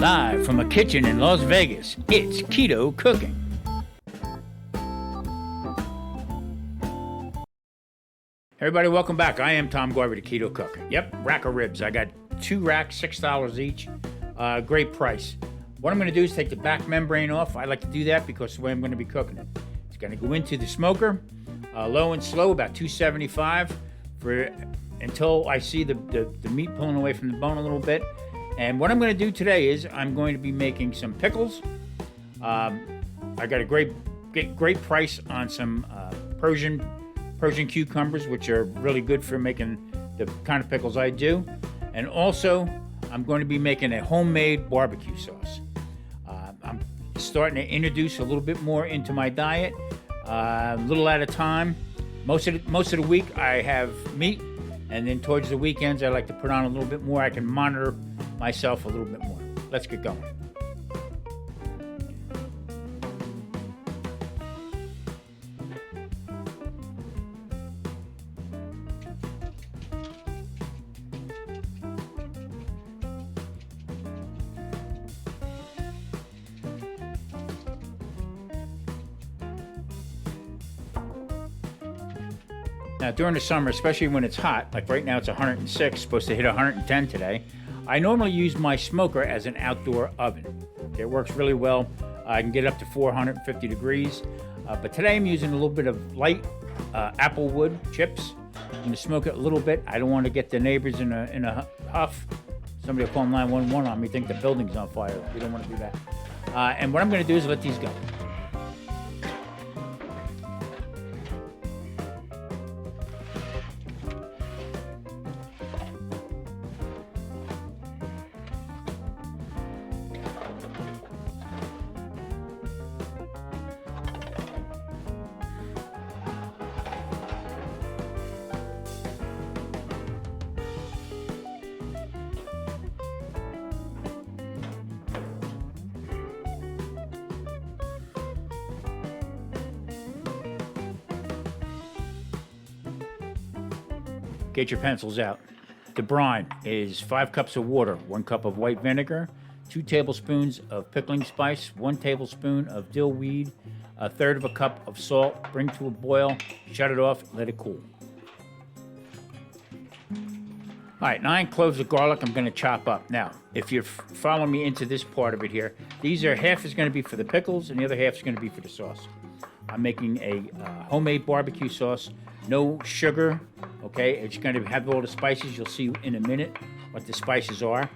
Live from a kitchen in Las Vegas, it's Keto Cooking. Everybody, welcome back. I am Tom Garvey to Keto Cooking. Yep, rack of ribs. I got 2 racks, $6 each. Great price. What I'm going to do is take the back membrane off. I like to do that because the way I'm going to be cooking it. It's going to go into the smoker, low and slow, about 275 until I see the meat pulling away from the bone a little bit. And what I'm going to do today is I'm going to be making some pickles. I got a great price on some Persian cucumbers, which are really good for making the kind of pickles I do. And also, I'm going to be making a homemade barbecue sauce. I'm starting to introduce a little bit more into my diet, a little at a time. Most of the week I have meat, and then towards the weekends I like to put on a little bit more. I can monitor myself a little bit more. Let's get going. Now, during the summer, especially when it's hot, like right now it's 106, supposed to hit 110 today, I normally use my smoker as an outdoor oven. Okay, it works really well. I can get up to 450 degrees. But today I'm using a little bit of light apple wood chips. I'm going to smoke it a little bit. I don't want to get the neighbors in a huff. Somebody will call 911 on me, think the building's on fire. We don't want to do that. And what I'm going to do is let these go. Get your pencils out. The brine is 5 cups of water, 1 cup of white vinegar, 2 tablespoons of pickling spice, 1 tablespoon of dill weed, 1/3 of a cup of salt. Bring to a boil, shut it off, let it cool. All right, 9 cloves of garlic I'm going to chop up. Now, if you're following me into this part of it here, these are half is going to be for the pickles and the other half is going to be for the sauce. I'm making a homemade barbecue sauce, no sugar, okay? It's going to have all the spices. You'll see in a minute what the spices are.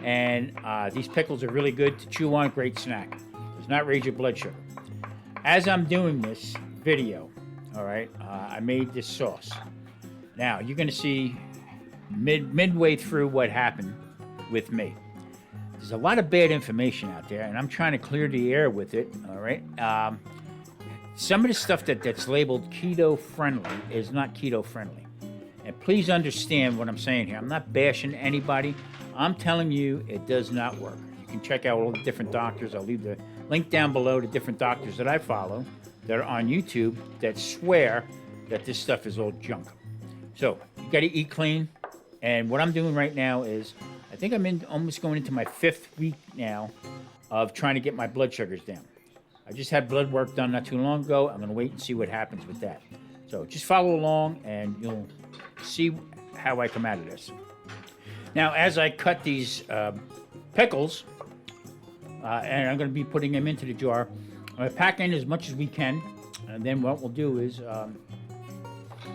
And these pickles are really good to chew on, great snack. Does not raise your blood sugar. As I'm doing this video, all right, I made this sauce. Now, you're going to see midway through what happened with me. There's a lot of bad information out there, and I'm trying to clear the air with it, all right? Some of the stuff that's labeled keto friendly is not keto friendly. And please understand what I'm saying here. I'm not bashing anybody. I'm telling you it does not work. You can check out all the different doctors. I'll leave the link down below to different doctors that I follow that are on YouTube that swear that this stuff is all junk. So you got to eat clean. And what I'm doing right now is, I think I'm almost going into my 5th week now of trying to get my blood sugars down. I just had blood work done not too long ago. I'm going to wait and see what happens with that. So just follow along and you'll see how I come out of this. Now, as I cut these pickles, and I'm going to be putting them into the jar, I'm going to pack in as much as we can. And then what we'll do is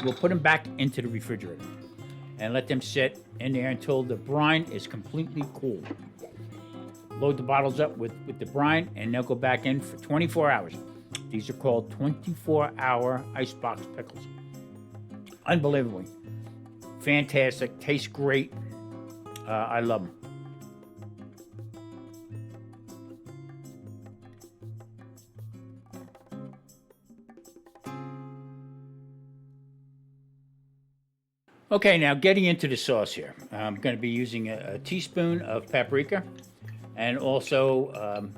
we'll put them back into the refrigerator and let them sit in there until the brine is completely cool. Load the bottles up with the brine, and they'll go back in for 24 hours. These are called 24-hour icebox pickles. Unbelievably fantastic, tastes great. I love them. Okay, now getting into the sauce here. I'm going to be using a teaspoon of paprika. And also,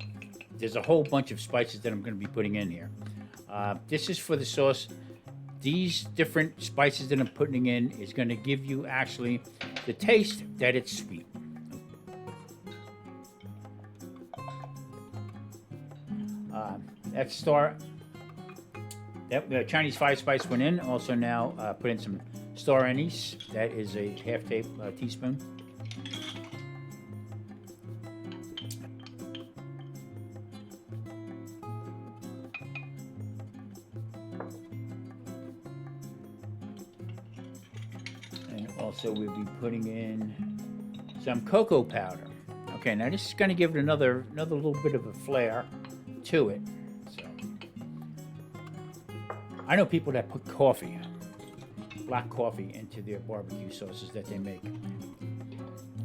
there's a whole bunch of spices that I'm going to be putting in here. This is for the sauce. These different spices that I'm putting in is going to give you actually the taste that it's sweet. That star, that Chinese 5-spice went in. Also now put in some star anise. That is a half teaspoon. And also we'll be putting in some cocoa powder. Okay, now this is going to give it another little bit of a flair to it. So I know people that put coffee, black coffee, into their barbecue sauces that they make.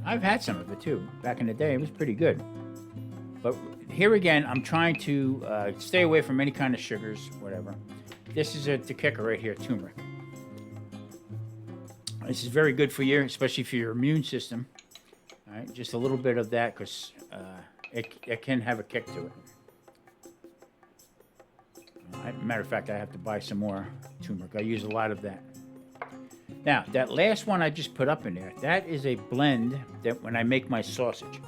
I've had some of it too. Back in the day, it was pretty good. But here again, I'm trying to stay away from any kind of sugars, whatever. This is the kicker right here, turmeric. This is very good for you, especially for your immune system. All right, just a little bit of that, because it can have a kick to it. Matter of fact, I have to buy some more turmeric. I use a lot of that. Now, that last one I just put up in there, that is a blend that when I make my sausage.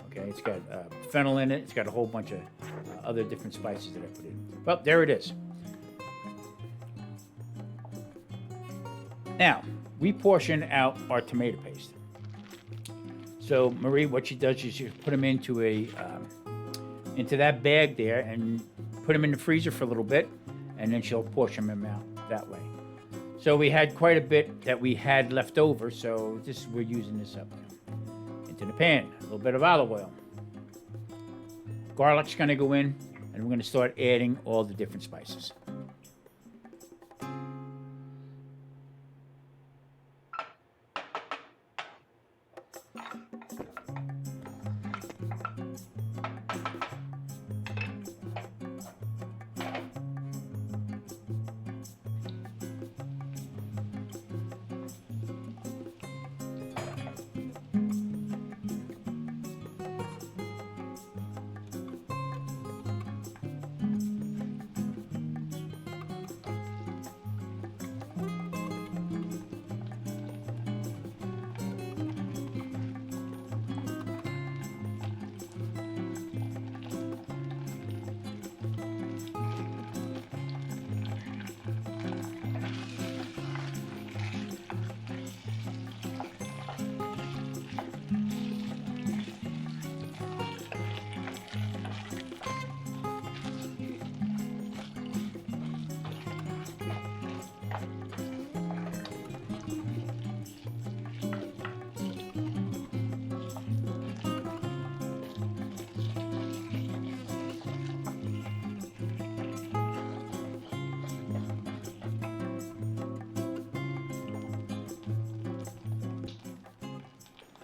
Okay, it's got fennel in it. It's got a whole bunch of other different spices that I put in. Well, there it is. Now, we portion out our tomato paste. So Marie, what she does is she put them into that bag there and put them in the freezer for a little bit, and then she'll portion them out that way. So we had quite a bit that we had left over, so we're using this up now. Into the pan, a little bit of olive oil. Garlic's gonna go in, and we're gonna start adding all the different spices.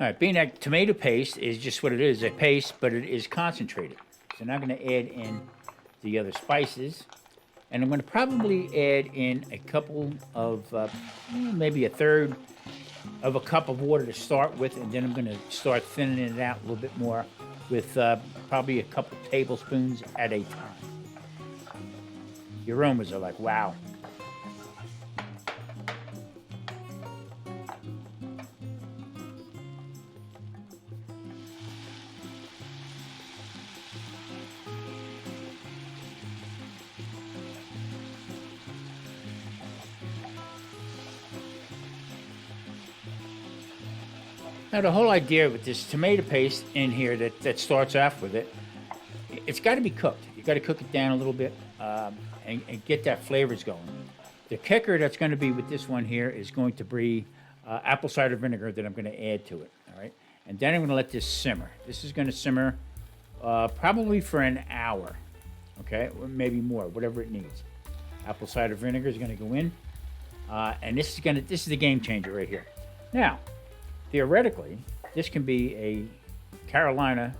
All right, being that tomato paste is just what it is, a paste, but it is concentrated. So now I'm going to add in the other spices, and I'm going to probably add in a couple of, maybe a third of a cup of water to start with, and then I'm going to start thinning it out a little bit more with probably a couple tablespoons at a time. The aromas are like, wow. Now the whole idea with this tomato paste in here that starts off with it, it's got to be cooked. You got to cook it down a little bit and get that flavors going. The kicker that's going to be with this one here is going to be apple cider vinegar that I'm going to add to it. All right, and then I'm going to let this simmer. This is going to simmer probably for an hour, okay, or maybe more, whatever it needs. Apple cider vinegar is going to go in, and this is the game changer right here. Now, theoretically, this can be a Carolina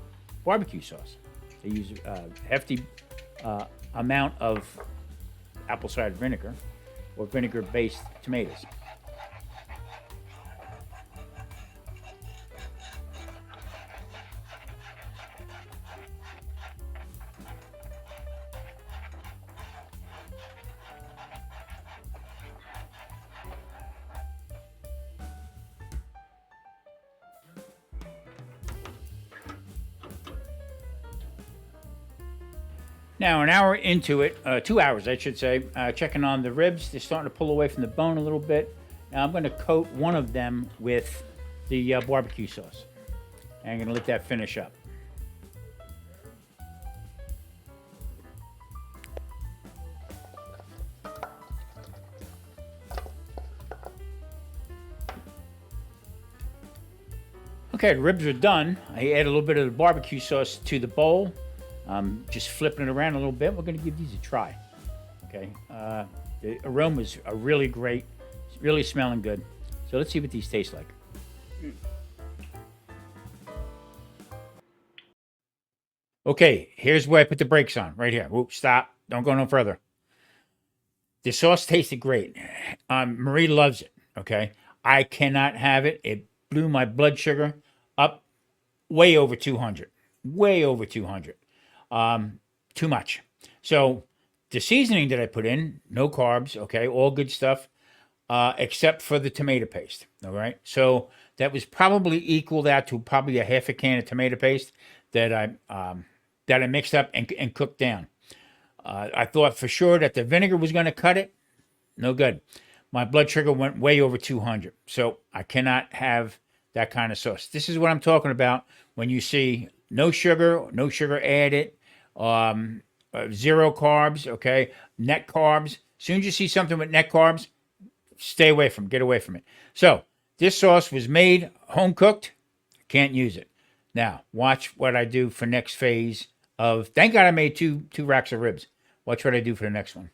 barbecue sauce. They use a hefty amount of apple cider vinegar or vinegar-based tomatoes. Now, an hour into it, 2 hours, I should say, checking on the ribs. They're starting to pull away from the bone a little bit. Now, I'm going to coat one of them with the barbecue sauce. And I'm going to let that finish up. Okay, the ribs are done. I add a little bit of the barbecue sauce to the bowl. Just flipping it around a little bit. We're going to give these a try. Okay, the aromas are really great. It's really smelling good. So let's see what these taste like. Okay, here's where I put the brakes on. Right here. Whoop, stop. Don't go no further. The sauce tasted great. Marie loves it. Okay, I cannot have it. It blew my blood sugar up way over 200. Way over 200. Too much. So the seasoning that I put in, no carbs, okay, all good stuff, except for the tomato paste. All right. So that was probably equaled out to probably a half a can of tomato paste that I mixed up and cooked down. I thought for sure that the vinegar was going to cut it. No good. My blood sugar went way over 200. So I cannot have that kind of sauce. This is what I'm talking about when you see no sugar added, zero carbs, okay, net carbs. As soon as you see something with net carbs, stay away from it, get away from it. So this sauce was made home cooked. Can't use it. Now watch what I do for next phase of. Thank God I made two racks of ribs. Watch what I do for the next one.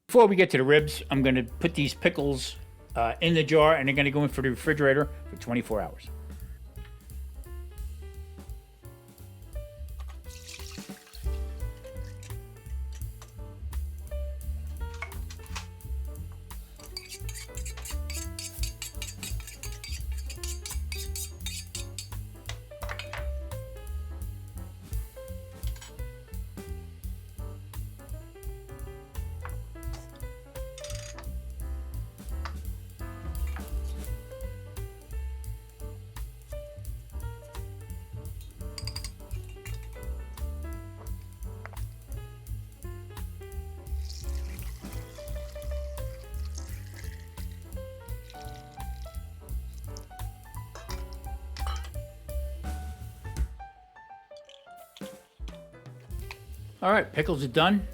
Before we get to the ribs, I'm going to put these pickles in the jar, and they're going to go into the refrigerator for 24 hours. All right, pickles are done.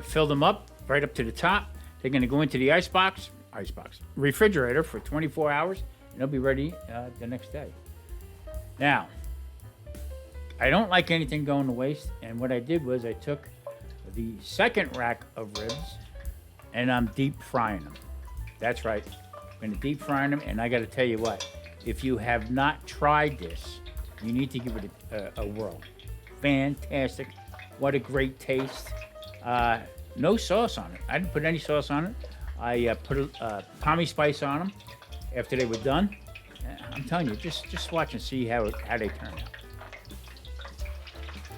Fill them up right up to the top. They're going to go into the refrigerator for 24 hours, and they'll be ready the next day. Now, I don't like anything going to waste, and what I did was I took the second rack of ribs, and I'm deep frying them. That's right. I'm going to deep fry them, and I got to tell you what, if you have not tried this, you need to give it a whirl. Fantastic. What a great taste. No sauce on it. I didn't put any sauce on it. I put a Tommy spice on them after they were done. I'm telling you, just watch and see how they turn out.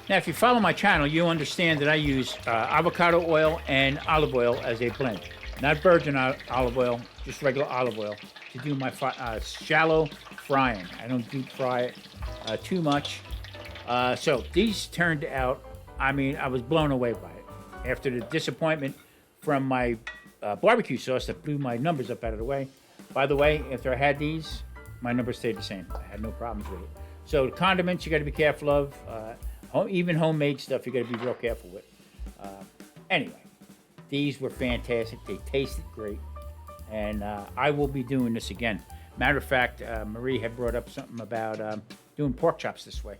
Now, if you follow my channel, you understand that I use avocado oil and olive oil as a blend. Not virgin olive oil, just regular olive oil to do my shallow frying. I don't deep fry it too much. So these turned out, I mean, I was blown away by it. After the disappointment from my barbecue sauce that blew my numbers up out of the way. By the way, after I had these, my numbers stayed the same. I had no problems with it. So the condiments you got to be careful of. Even homemade stuff you got to be real careful with. Anyway, these were fantastic. They tasted great. And I will be doing this again. Matter of fact, Marie had brought up something about doing pork chops this way.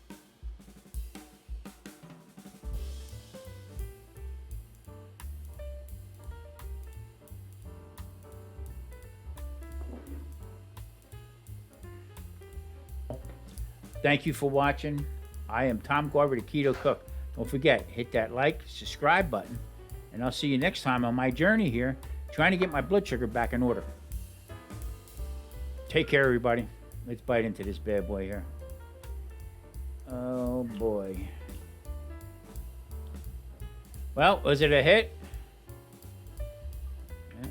Thank you for watching. I am Tom Garver, the Keto Cook. Don't forget, hit that like, subscribe button, and I'll see you next time on my journey here, trying to get my blood sugar back in order. Take care, everybody. Let's bite into this bad boy here. Oh, boy. Well, was it a hit? Yeah.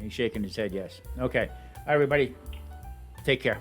He's shaking his head, yes. Okay. All right, everybody. Take care.